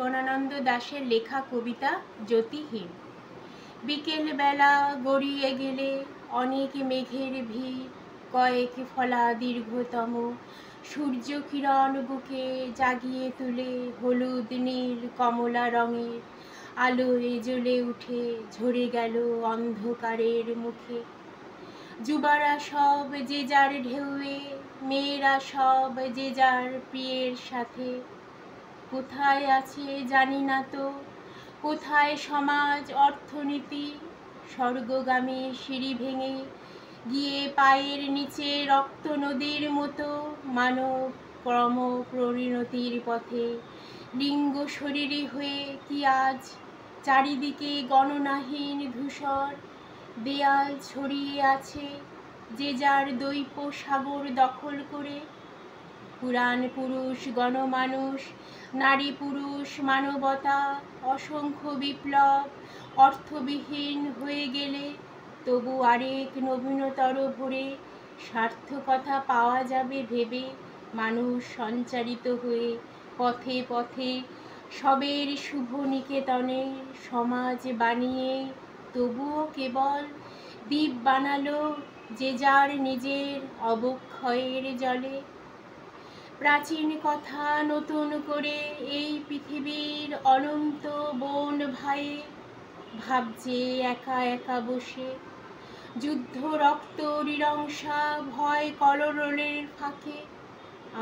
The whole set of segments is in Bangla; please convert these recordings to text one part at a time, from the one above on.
জীবনানন্দ দাশের লেখা কবিতা জ্যোতিহীন। বিকেলবেলা গড়িয়ে গেলে অনেক মেঘের ভিড়, কয়েক ফলা দীর্ঘতম সূর্য কিরণ বুকে জাগিয়ে তুলে হলুদ নীল কমলা রঙের আলোয় জ্বলে উঠে ঝরে গেল অন্ধকারের মুখে। যুবারা সব যে যার ঢেউয়ে, মেয়েরা সব যে যার প্রিয়ের সাথে। কোথায় আছে জানি না তো, কোথায় সমাজ অর্থনীতি? স্বর্গগামী সিঁড়ি ভেঙে গিয়ে পায়ের নিচে রক্ত নদীর মতো মানব ক্রম পরিণতির পথে লিঙ্গ শরীরী হয়ে কি আজ চারিদিকে গণনাহীন ধূসর দেয়াল ছড়িয়ে আছে যে যার দৈব সাগর দখল করে। পুরাণ পুরুষ গণমানুষ, নারী পুরুষ মানবতা, অসংখ্য বিপ্লব অর্থবিহীন হয়ে গেলে তবু আরেক নবীনতর ভোরে সার্থকতা পাওয়া যাবে ভেবে মানুষ সঞ্চারিত হয়ে পথে পথে সবের শুভ নিকেতনে সমাজ বানিয়ে তবুও কেবল দ্বীপ বানালো যে যার নিজের অবক্ষয়ের জলে। প্রাচীন কথা নতুন করে এই পৃথিবীর অনন্ত বন ভাইয়ে ভাবছে একা একা বসে। যুদ্ধ রক্ত নৃশংসা ভয় কলরলের ফাঁকে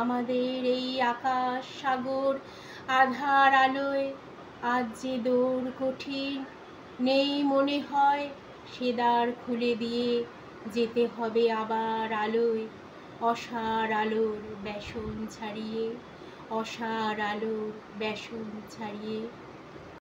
আমাদের এই আকাশ সাগর আধার আলোয় আজ যে দৌড় কঠিন, নেই মনে হয় সে দ্বার খুলে দিয়ে যেতে হবে আবার আলোয়। অসার আলোর বেসন ছাড়িয়ে, অসার আলোর বেসন ছাড়িয়ে।